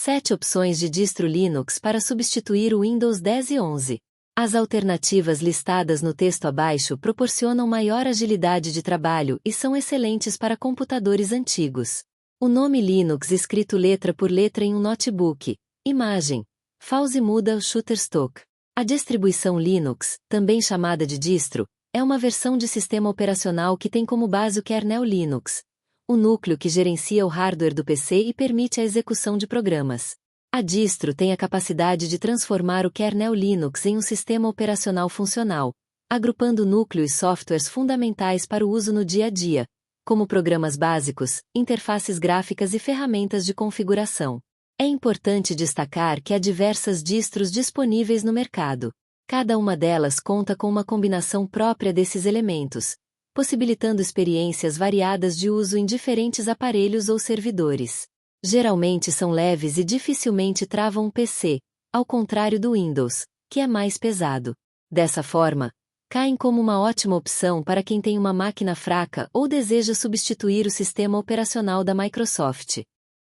7 opções de distro Linux para substituir o Windows 10 e 11. As alternativas listadas no texto abaixo proporcionam maior agilidade de trabalho e são excelentes para computadores antigos. O nome Linux escrito letra por letra em um notebook. Imagem. Fause muda Shutterstock. A distribuição Linux, também chamada de distro, é uma versão de sistema operacional que tem como base o kernel Linux, o núcleo que gerencia o hardware do PC e permite a execução de programas. A distro tem a capacidade de transformar o kernel Linux em um sistema operacional funcional, agrupando núcleo e softwares fundamentais para o uso no dia a dia, como programas básicos, interfaces gráficas e ferramentas de configuração. É importante destacar que há diversas distros disponíveis no mercado. Cada uma delas conta com uma combinação própria desses elementos, possibilitando experiências variadas de uso em diferentes aparelhos ou servidores. Geralmente são leves e dificilmente travam um PC, ao contrário do Windows, que é mais pesado. Dessa forma, caem como uma ótima opção para quem tem uma máquina fraca ou deseja substituir o sistema operacional da Microsoft.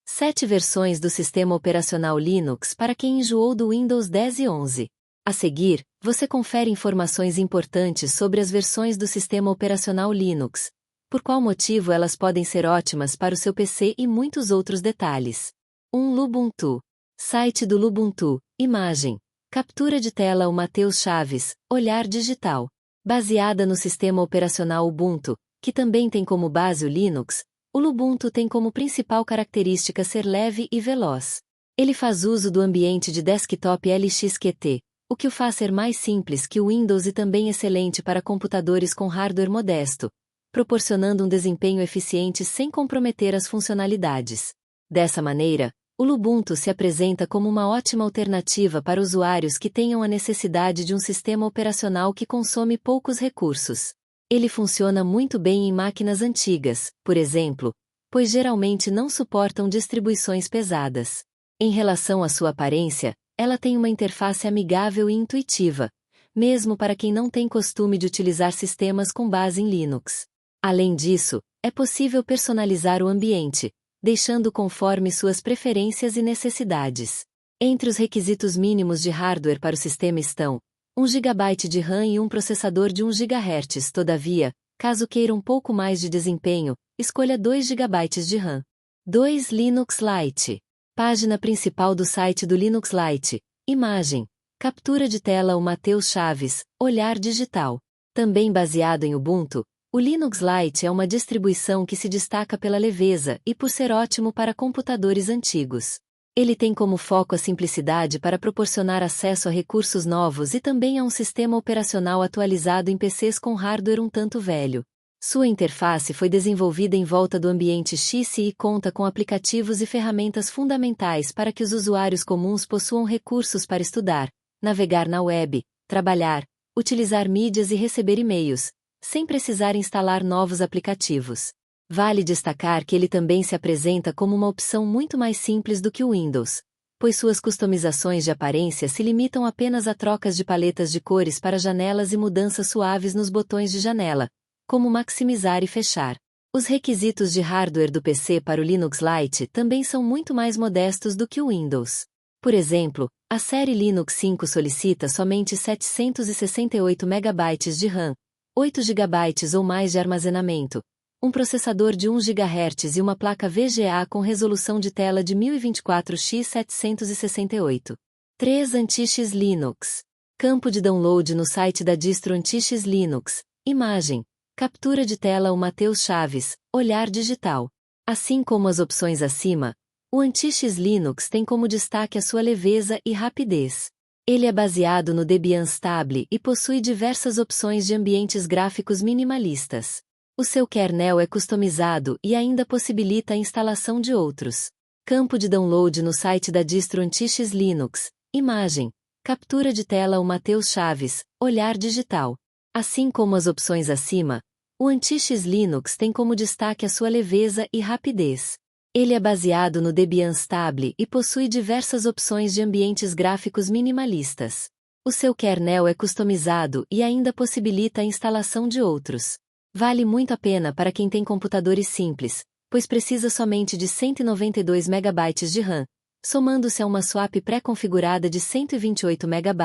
7 versões do sistema operacional Linux para quem enjoou do Windows 10 e 11. A seguir, você confere informações importantes sobre as versões do sistema operacional Linux, por qual motivo elas podem ser ótimas para o seu PC e muitos outros detalhes. 1. Lubuntu. Site do Lubuntu. Imagem. Captura de tela. O Matheus Chaves. Olhar digital. Baseada no sistema operacional Ubuntu, que também tem como base o Linux, o Lubuntu tem como principal característica ser leve e veloz. Ele faz uso do ambiente de desktop LXQT, o que o faz ser mais simples que o Windows e também excelente para computadores com hardware modesto, proporcionando um desempenho eficiente sem comprometer as funcionalidades. Dessa maneira, o Lubuntu se apresenta como uma ótima alternativa para usuários que tenham a necessidade de um sistema operacional que consome poucos recursos. Ele funciona muito bem em máquinas antigas, por exemplo, pois geralmente não suportam distribuições pesadas. Em relação à sua aparência, ela tem uma interface amigável e intuitiva, mesmo para quem não tem costume de utilizar sistemas com base em Linux. Além disso, é possível personalizar o ambiente, deixando conforme suas preferências e necessidades. Entre os requisitos mínimos de hardware para o sistema estão 1 GB de RAM e um processador de 1 GHz. Todavia, caso queira um pouco mais de desempenho, escolha 2 GB de RAM. 2. Linux Lite. Página principal do site do Linux Lite. Imagem. Captura de tela. O Matheus Chaves. Olhar digital. Também baseado em Ubuntu, o Linux Lite é uma distribuição que se destaca pela leveza e por ser ótimo para computadores antigos. Ele tem como foco a simplicidade para proporcionar acesso a recursos novos e também a um sistema operacional atualizado em PCs com hardware um tanto velho. Sua interface foi desenvolvida em volta do ambiente XCI e conta com aplicativos e ferramentas fundamentais para que os usuários comuns possuam recursos para estudar, navegar na web, trabalhar, utilizar mídias e receber e-mails, sem precisar instalar novos aplicativos. Vale destacar que ele também se apresenta como uma opção muito mais simples do que o Windows, pois suas customizações de aparência se limitam apenas a trocas de paletas de cores para janelas e mudanças suaves nos botões de janela, como maximizar e fechar. Os requisitos de hardware do PC para o Linux Lite também são muito mais modestos do que o Windows. Por exemplo, a série Linux 5 solicita somente 768 MB de RAM, 8 GB ou mais de armazenamento, um processador de 1 GHz e uma placa VGA com resolução de tela de 1024x768. 3. Anti-X Linux. Campo de download no site da distro Anti-X Linux. Imagem. Captura de tela. O Matheus Chaves. Olhar digital. Assim como as opções acima, o Anti-X Linux tem como destaque a sua leveza e rapidez. Ele é baseado no Debian Stable e possui diversas opções de ambientes gráficos minimalistas. O seu kernel é customizado e ainda possibilita a instalação de outros. Campo de download no site da distro Anti-X Linux. Imagem. Captura de tela. O Matheus Chaves. Olhar digital. Assim como as opções acima, o Anti-X Linux tem como destaque a sua leveza e rapidez. Ele é baseado no Debian Stable e possui diversas opções de ambientes gráficos minimalistas. O seu kernel é customizado e ainda possibilita a instalação de outros. Vale muito a pena para quem tem computadores simples, pois precisa somente de 192 MB de RAM, somando-se a uma swap pré-configurada de 128 MB,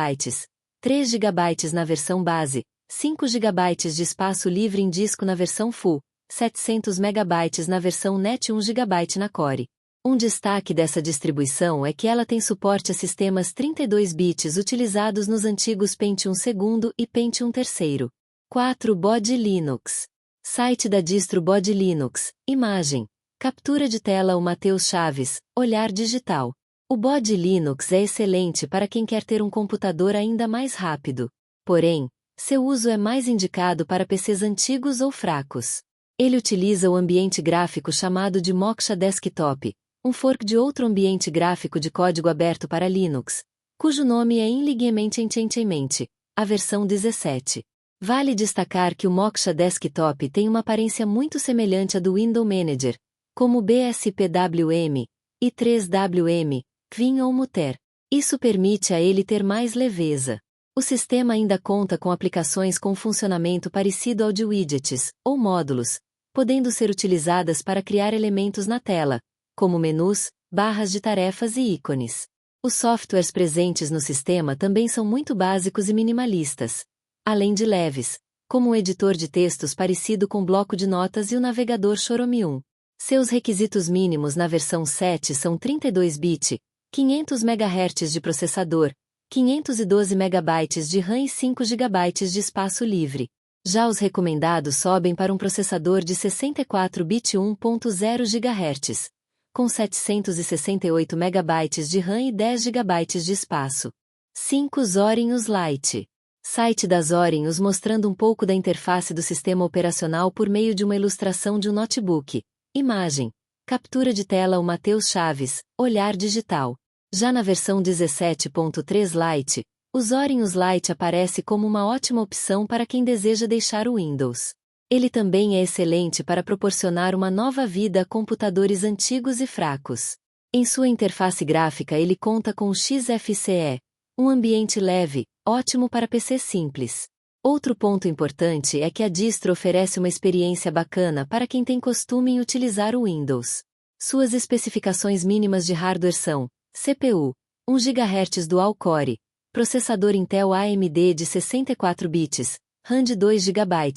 3 GB na versão base, 5 GB de espaço livre em disco na versão Full, 700 MB na versão NET e 1 GB na Core. Um destaque dessa distribuição é que ela tem suporte a sistemas 32 bits utilizados nos antigos Pentium II e Pentium III. 4. Bode Linux. Site da distro Bode Linux. Imagem. Captura de tela. O Matheus Chaves. Olhar digital. O Bode Linux é excelente para quem quer ter um computador ainda mais rápido. Porém, seu uso é mais indicado para PCs antigos ou fracos. Ele utiliza o ambiente gráfico chamado de Moksha Desktop, um fork de outro ambiente gráfico de código aberto para Linux, cujo nome é Enlightenment Enchantment, a versão 17. Vale destacar que o Moksha Desktop tem uma aparência muito semelhante à do Window Manager, como o BSPWM, i3WM, Queen ou Mutter. Isso permite a ele ter mais leveza. O sistema ainda conta com aplicações com funcionamento parecido ao de widgets, ou módulos, podendo ser utilizadas para criar elementos na tela, como menus, barras de tarefas e ícones. Os softwares presentes no sistema também são muito básicos e minimalistas, além de leves, como um editor de textos parecido com bloco de notas e o navegador Chromium. Seus requisitos mínimos na versão 7 são 32-bit, 500 MHz de processador, 512 MB de RAM e 5 GB de espaço livre. Já os recomendados sobem para um processador de 64-bit 1.0 GHz, com 768 MB de RAM e 10 GB de espaço. 5. Zorinhos Lite. Site da Zorinhos mostrando um pouco da interface do sistema operacional por meio de uma ilustração de um notebook. Imagem. Captura de tela. O Matheus Chaves. Olhar digital. Já na versão 17.3 Lite, o Zorinhos Lite aparece como uma ótima opção para quem deseja deixar o Windows. Ele também é excelente para proporcionar uma nova vida a computadores antigos e fracos. Em sua interface gráfica ele conta com o XFCE, um ambiente leve, ótimo para PC simples. Outro ponto importante é que a distro oferece uma experiência bacana para quem tem costume em utilizar o Windows. Suas especificações mínimas de hardware são: CPU, 1 GHz Dual Core, processador Intel AMD de 64 bits, RAM de 2 GB,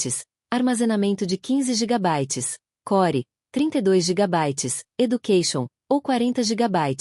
armazenamento de 15 GB, Core, 32 GB, Education, ou 40 GB,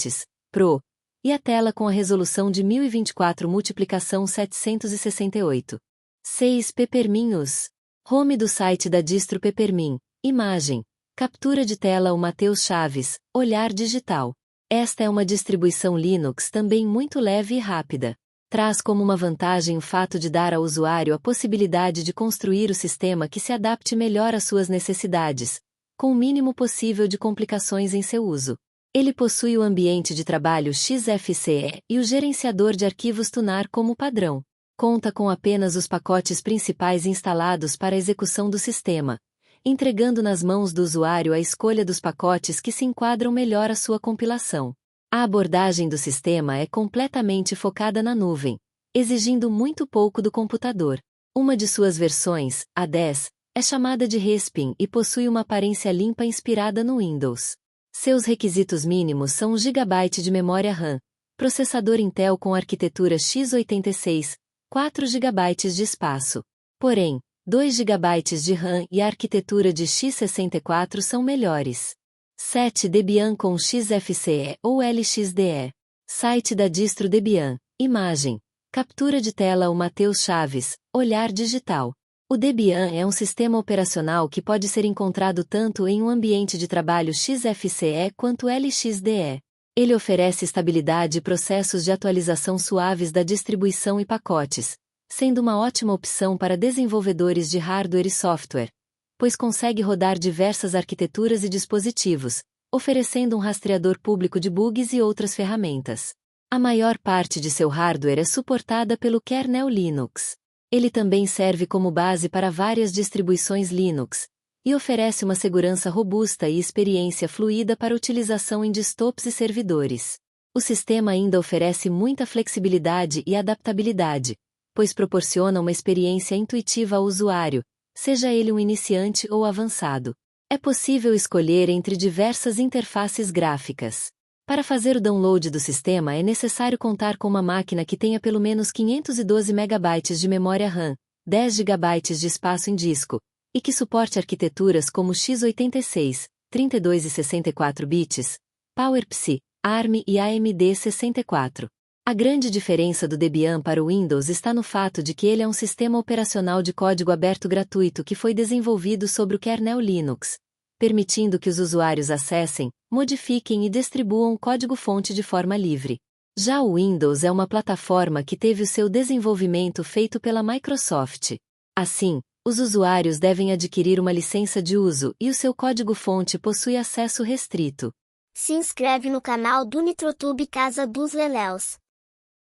Pro, e a tela com a resolução de 1024x768. 6. Pepperminus. Home do site da distro Peppermin. Imagem. Captura de tela. O Matheus Chaves. Olhar digital. Esta é uma distribuição Linux também muito leve e rápida. Traz como uma vantagem o fato de dar ao usuário a possibilidade de construir o sistema que se adapte melhor às suas necessidades, com o mínimo possível de complicações em seu uso. Ele possui o ambiente de trabalho XFCE e o gerenciador de arquivos Tunar como padrão. Conta com apenas os pacotes principais instalados para a execução do sistema, entregando nas mãos do usuário a escolha dos pacotes que se enquadram melhor à sua compilação. A abordagem do sistema é completamente focada na nuvem, exigindo muito pouco do computador. Uma de suas versões, a 10, é chamada de Respin e possui uma aparência limpa inspirada no Windows. Seus requisitos mínimos são 1 GB de memória RAM, processador Intel com arquitetura x86, 4 GB de espaço. Porém, 2 GB de RAM e a arquitetura de x64 são melhores. 7. Debian com XFCE ou LXDE. Site da distro Debian. Imagem. Captura de tela. O Matheus Chaves. Olhar digital. O Debian é um sistema operacional que pode ser encontrado tanto em um ambiente de trabalho XFCE quanto LXDE. Ele oferece estabilidade e processos de atualização suaves da distribuição e pacotes, sendo uma ótima opção para desenvolvedores de hardware e software, pois consegue rodar diversas arquiteturas e dispositivos, oferecendo um rastreador público de bugs e outras ferramentas. A maior parte de seu hardware é suportada pelo kernel Linux. Ele também serve como base para várias distribuições Linux, e oferece uma segurança robusta e experiência fluida para utilização em desktops e servidores. O sistema ainda oferece muita flexibilidade e adaptabilidade, pois proporciona uma experiência intuitiva ao usuário, seja ele um iniciante ou avançado. É possível escolher entre diversas interfaces gráficas. Para fazer o download do sistema é necessário contar com uma máquina que tenha pelo menos 512 MB de memória RAM, 10 GB de espaço em disco, e que suporte arquiteturas como x86, 32 e 64 bits, PowerPC, ARM e AMD 64. A grande diferença do Debian para o Windows está no fato de que ele é um sistema operacional de código aberto gratuito que foi desenvolvido sobre o kernel Linux, permitindo que os usuários acessem, modifiquem e distribuam código-fonte de forma livre. Já o Windows é uma plataforma que teve o seu desenvolvimento feito pela Microsoft. Assim, os usuários devem adquirir uma licença de uso e o seu código-fonte possui acesso restrito. Se inscreve no canal do Nitrotube Casa dos Leléus.